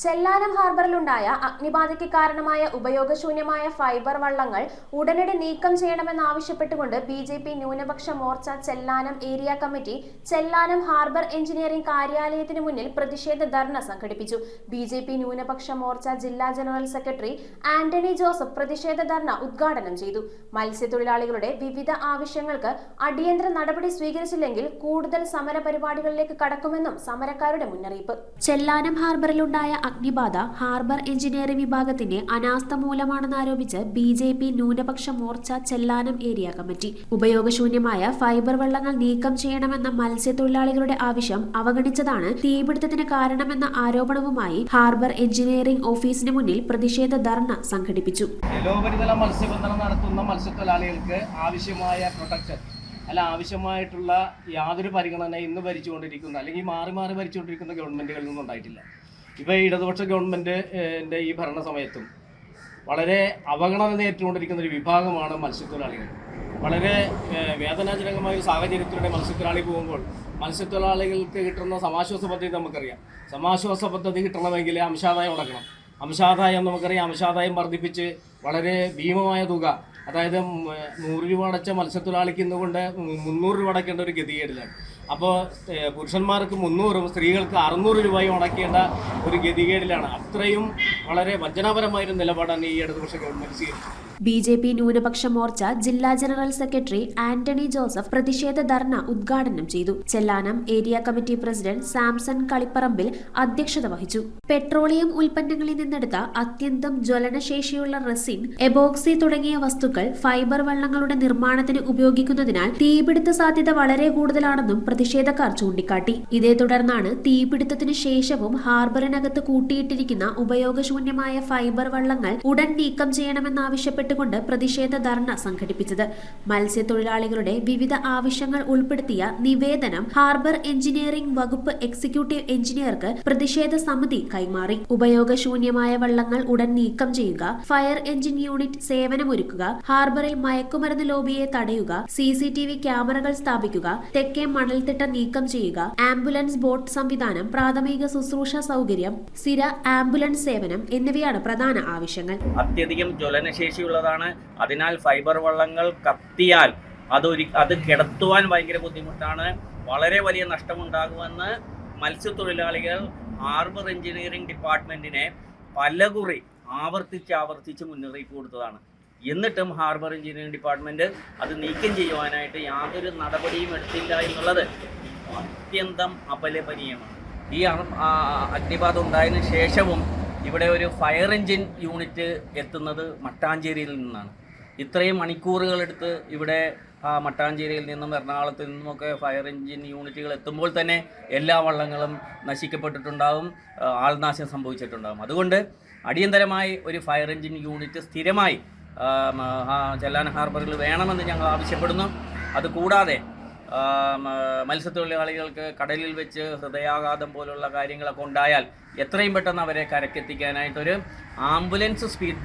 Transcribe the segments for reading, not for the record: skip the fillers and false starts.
ചെല്ലാനം ഹാർബറിലുണ്ടായ അഗ്നിബാധയ്ക്ക് കാരണമായ ഉപയോഗശൂന്യമായ ഫൈബർ വള്ളങ്ങൾ ഉടനടി നീക്കം ചെയ്യണമെന്നാവശ്യപ്പെട്ടുകൊണ്ട് ബി.ജെ.പി. ന്യൂനപക്ഷ Morcha Chellanam area committee Chellanam harbour engineering കാര്യാലയത്തിന് മുന്നിൽ പ്രതിഷേധ ധർണ സംഘടിപ്പിച്ചു. ബി.ജെ.പി. ന്യൂനപക്ഷ മോർച്ച ജില്ലാ ജനറൽ സെക്രട്ടറി ആന്റണി ജോസഫ് പ്രതിഷേധ ധർണ ഉദ്ഘാടനം ചെയ്തു. മത്സ്യത്തൊഴിലാളികളുടെ വിവിധ ആവശ്യങ്ങൾക്ക് അടിയന്തര നടപടി സ്വീകരിച്ചില്ലെങ്കിൽ കൂടുതൽ സമര പരിപാടികളിലേക്ക് കടക്കുമെന്നും സമരക്കാരുടെ മുന്നറിയിപ്പ്. ചെല്ലാനം ഹാർബറിലുണ്ടായ അഗ്നിബാധ ഹാർബർ എഞ്ചിനീയറിംഗ് വിഭാഗത്തിന്റെ അനാസ്ഥ മൂലമാണെന്നാരോപിച്ച് ബി.ജെ.പി. ന്യൂനപക്ഷ മോർച്ച ചെല്ലാനം ഏരിയ കമ്മിറ്റി ഉപയോഗശൂന്യമായ ഫൈബർ വള്ളങ്ങൾ നീക്കം ചെയ്യണമെന്ന മത്സ്യത്തൊഴിലാളികളുടെ ആവശ്യം അവഗണിച്ചതാണ് തീപിടുത്തത്തിന് കാരണമെന്ന ആരോപണവുമായി ഹാർബർ എഞ്ചിനീയറിംഗ് ഓഫീസിന് മുന്നിൽ പ്രതിഷേധ ധർണ സംഘടിപ്പിച്ചു. ജലോപരിതല മത്സ്യബന്ധനം നടത്തുന്ന മത്സ്യത്തൊഴിലാളികൾക്ക് ആവശ്യമായ പ്രൊട്ടക്ഷൻ ആവശ്യമായിട്ടുള്ള യാതൊരു പരിഗണന ഇന്ന് ഭരിച്ചുകൊണ്ടിരിക്കുന്ന അല്ലെങ്കിൽ മാറി മാറി ഭരിച്ചുകൊണ്ടിരിക്കുന്ന ഗവൺമെൻറ്റുകളിൽ നിന്നും ഉണ്ടായിട്ടില്ല. ഇപ്പോൾ ഇടതുപക്ഷ ഗവൺമെൻറ്റിൻ്റെ ഈ ഭരണ സമയത്തും വളരെ അവഗണന നേരിട്ടുകൊണ്ടിരിക്കുന്ന ഒരു വിഭാഗമാണ് മത്സ്യത്തൊഴിലാളികൾ. വളരെ വേദനാജനകമായ ഒരു സാഹചര്യത്തിലൂടെ മത്സ്യത്തൊഴിലാളി പോകുമ്പോൾ മത്സ്യത്തൊഴിലാളികൾക്ക് കിട്ടുന്ന സമാശ്വാസ പദ്ധതി നമുക്കറിയാം. സമാശ്വാസ പദ്ധതി കിട്ടണമെങ്കിൽ അംശാദായം അടക്കണം. അംശാദായം നമുക്കറിയാം. അംശാദായം വർദ്ധിപ്പിച്ച് വളരെ ഭീമമായ തുക, അതായത് 100 രൂപ അടച്ച മത്സ്യത്തൊഴിലാളിക്ക് ഇന്നുകൊണ്ട് 300 രൂപ അടയ്ക്കേണ്ട ഒരു ഗതികേടിലാണ്. അപ്പോൾ പുരുഷന്മാർക്ക് 300ഉം സ്ത്രീകൾക്ക് 600 രൂപയും അടയ്ക്കേണ്ട ഒരു ഗതികേടിലാണ്. അത്രയും വളരെ വഞ്ചനാപരമായൊരു നിലപാടാണ് ഈ ഇടതുപക്ഷ ഗവൺമെൻറ് സ്വീകരിച്ചത്. ബി.ജെ.പി. ന്യൂനപക്ഷ മോർച്ച ജില്ലാ ജനറൽ സെക്രട്ടറി ആന്റണി ജോസഫ് പ്രതിഷേധ ധർണ ഉദ്ഘാടനം ചെയ്തു. Chellanam area committee president Samson Kalipparambil അധ്യക്ഷത വഹിച്ചു. പെട്രോളിയം ഉൽപ്പന്നങ്ങളിൽ നിന്നെടുത്ത അത്യന്തം ജ്വലനശേഷിയുള്ള റെസിൻ, എബോക്സി തുടങ്ങിയ വസ്തുക്കൾ ഫൈബർ വള്ളങ്ങളുടെ നിർമ്മാണത്തിന് ഉപയോഗിക്കുന്നതിനാൽ തീപിടുത്ത സാധ്യത വളരെ കൂടുതലാണെന്നും പ്രതിഷേധക്കാർ ചൂണ്ടിക്കാട്ടി. ഇതേ തുടർന്നാണ് തീപിടുത്തത്തിന് ശേഷവും ഹാർബറിനകത്ത് കൂട്ടിയിട്ടിരിക്കുന്ന ഉപയോഗശൂന്യമായ ഫൈബർ വള്ളങ്ങൾ ഉടൻ നീക്കം ചെയ്യണമെന്നാവശ്യപ്പെട്ട് കൊണ്ട് പ്രതിഷേധ ധർണ സംഘടിപ്പിച്ചത്. മത്സ്യത്തൊഴിലാളികളുടെ വിവിധ ആവശ്യങ്ങൾ ഉൾപ്പെടുത്തിയ നിവേദനം ഹാർബർ എഞ്ചിനീയറിംഗ് വകുപ്പ് എക്സിക്യൂട്ടീവ് എഞ്ചിനീയർക്ക് പ്രതിഷേധ സമിതി കൈമാറി. ഉപയോഗശൂന്യമായ വള്ളങ്ങൾ ഉടൻ നീക്കം ചെയ്യുക, ഫയർ എഞ്ചിൻ യൂണിറ്റ് സേവനമൊരുക്കുക, ഹാർബറിൽ മയക്കുമരുന്ന് ലോബിയെ തടയുക, CCTV ക്യാമറകൾ സ്ഥാപിക്കുക, തെക്കേ മണൽത്തിട്ട നീക്കം ചെയ്യുക, ആംബുലൻസ് ബോട്ട് സംവിധാനം, പ്രാഥമിക ശുശ്രൂഷ സൗകര്യം, സ്ഥിര ആംബുലൻസ് സേവനം എന്നിവയാണ് പ്രധാന ആവശ്യങ്ങൾ. അത്യധികം ജ്വലനശേഷിയുള്ള അതിനാൽ ഫൈബർ വള്ളങ്ങൾ കത്തിയാൽ അത് കിടത്തുവാൻ ഭയങ്കര ബുദ്ധിമുട്ടാണ്. വളരെ വലിയ നഷ്ടമുണ്ടാകുമെന്ന് മത്സ്യത്തൊഴിലാളികൾ ഹാർബർ എഞ്ചിനീയറിംഗ് ഡിപ്പാർട്ട്മെന്റിനെ പലകുറി ആവർത്തിച്ച് മുന്നറിയിപ്പ് കൊടുത്തതാണ്. എന്നിട്ടും ഹാർബർ എഞ്ചിനീയറിംഗ് ഡിപ്പാർട്ട്മെന്റ് അത് നീക്കം ചെയ്യുവാനായിട്ട് യാതൊരു നടപടിയും എടുത്തില്ല എന്നുള്ളത് അത്യന്തം അപലപനീയമാണ്. ഈ അഗ്നിബാധ ഉണ്ടായതിനു ശേഷവും ഇവിടെ ഒരു ഫയർ എഞ്ചിൻ യൂണിറ്റ് എത്തുന്നത് മട്ടാഞ്ചേരിയിൽ നിന്നാണ്. ഇത്രയും മണിക്കൂറുകളെടുത്ത് ഇവിടെ മട്ടാഞ്ചേരിയിൽ നിന്നും എറണാകുളത്ത് നിന്നുമൊക്കെ ഫയർ എഞ്ചിൻ യൂണിറ്റുകൾ എത്തുമ്പോൾ തന്നെ എല്ലാ വള്ളങ്ങളും നശിക്കപ്പെട്ടിട്ടുണ്ടാകും, ആൾനാശം സംഭവിച്ചിട്ടുണ്ടാകും. അതുകൊണ്ട് അടിയന്തരമായി ഒരു ഫയർ എഞ്ചിൻ യൂണിറ്റ് സ്ഥിരമായി ചെല്ലാനം ഹാർബറിൽ വേണമെന്ന് ഞങ്ങൾ ആവശ്യപ്പെടുന്നു. അതുകൂടാതെ മത്സ്യത്തൊഴിലാളികൾക്ക് കടലിൽ വെച്ച് ഹൃദയാഘാതം പോലുള്ള കാര്യങ്ങളൊക്കെ ഉണ്ടായാൽ എത്രയും പെട്ടെന്ന് അവരെ കരക്കെത്തിക്കാനായിട്ടൊരു ആംബുലൻസ് സ്പീഡ്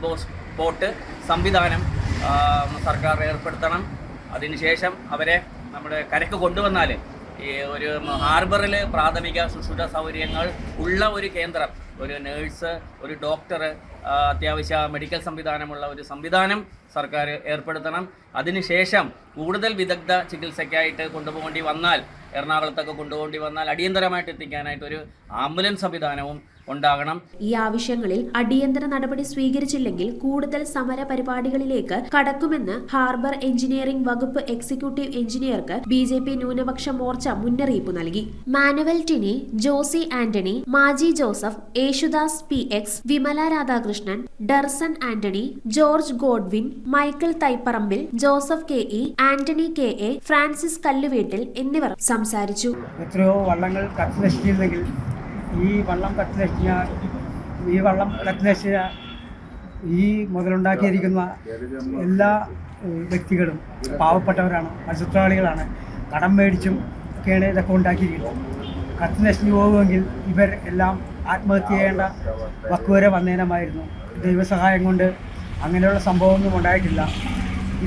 ബോട്ട് സംവിധാനം സർക്കാർ ഏർപ്പെടുത്തണം. അതിനുശേഷം അവരെ നമ്മുടെ കരക്ക് കൊണ്ടുവന്നാൽ ഈ ഒരു ഹാർബറിൽ പ്രാഥമിക ശുശ്രൂഷ സൗകര്യങ്ങൾ ഉള്ള ഒരു കേന്ദ്രം, ഒരു നേഴ്സ്, ഒരു ഡോക്ടർ, അത്യാവശ്യ മെഡിക്കൽ സംവിധാനമുള്ള ഒരു സംവിധാനം സർക്കാർ ഏർപ്പെടുത്തണം. അതിനുശേഷം കൂടുതൽ വിദഗ്ധ ചികിത്സയ്ക്കായിട്ട് കൊണ്ടുപോകേണ്ടി വന്നാൽ, എറണാകുളത്തൊക്കെ കൊണ്ടുപോകേണ്ടി വന്നാൽ അടിയന്തരമായിട്ട് എത്തിക്കാനായിട്ടൊരു ആംബുലൻസ് സംവിധാനവും ഉണ്ടാകണം. ഈ ആവശ്യങ്ങളിൽ അടിയന്തര നടപടി സ്വീകരിച്ചില്ലെങ്കിൽ കൂടുതൽ സമര പരിപാടികളിലേക്ക് കടക്കുമെന്ന് ഹാർബർ എഞ്ചിനീയറിംഗ് വകുപ്പ് എക്സിക്യൂട്ടീവ് എഞ്ചിനീയർക്ക് ബി.ജെ.പി. ന്യൂനപക്ഷ മോർച്ച മുന്നറിയിപ്പ് നൽകി. Manuel Tini, Josy Antony, Maji Joseph, Yesudas PX, Vimala Radhakrishnan, Darson Antony, George Godwin, Michael Thaipparambil, Joseph KE, Antony KA, Francis Kalluveettil എന്നിവർ സംസാരിച്ചു. എത്രയോ വള്ളങ്ങൾ കത്തിനശിച്ചിരുന്നെങ്കിൽ ഈ വള്ളം കത്തിനശിച്ച ഈ മുതലുണ്ടാക്കിയിരിക്കുന്ന എല്ലാ വ്യക്തികളും പാവപ്പെട്ടവരാണ്, മത്സ്യത്തൊഴിലാളികളാണ്. കടം മേടിച്ചും ഒക്കെയാണ് ഇതൊക്കെ ഉണ്ടാക്കിയിരിക്കുന്നത്. കത്തിനശിഞ്ഞു പോകുമെങ്കിൽ ഇവർ എല്ലാം ആത്മഹത്യ ചെയ്യേണ്ട വക്കുവരെ വന്നേനമായിരുന്നു. ദൈവസഹായം കൊണ്ട് അങ്ങനെയുള്ള സംഭവമൊന്നും ഉണ്ടായിട്ടില്ല.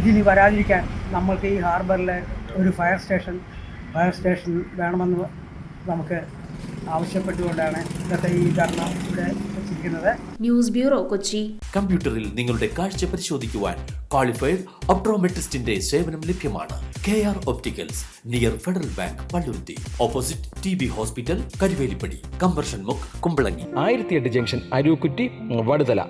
ഇതിനി വരാതിരിക്കാൻ നമ്മൾക്ക് ഈ ഹാർബറിലെ ഒരു ഫയർ സ്റ്റേഷൻ വേണമെന്ന് നമുക്ക് ആവശ്യപ്പെട്ടുകൊണ്ടാണ് ഇന്നത്തെ ഈ ധർണ ഇവിടെ പ്രവർത്തിക്കുന്നത്. News bureau, Kochi. കമ്പ്യൂട്ടറിൽ നിങ്ങളുടെ കാഴ്ച പരിശോധിക്കുവാൻ ക്വാളിഫൈഡ് ഒപ്ട്രോമെട്രിസ്റ്റിന്റെ സേവനം ലഭ്യമാണ്. KR opticals, near federal bank, Palluruthy, opposite TB hospital, Karuvelippady, combustion മുക്ക്, കുമ്പളങ്ങി. 1008 ജംഗ്ഷൻ, അരൂക്കുറ്റി, വടുതല.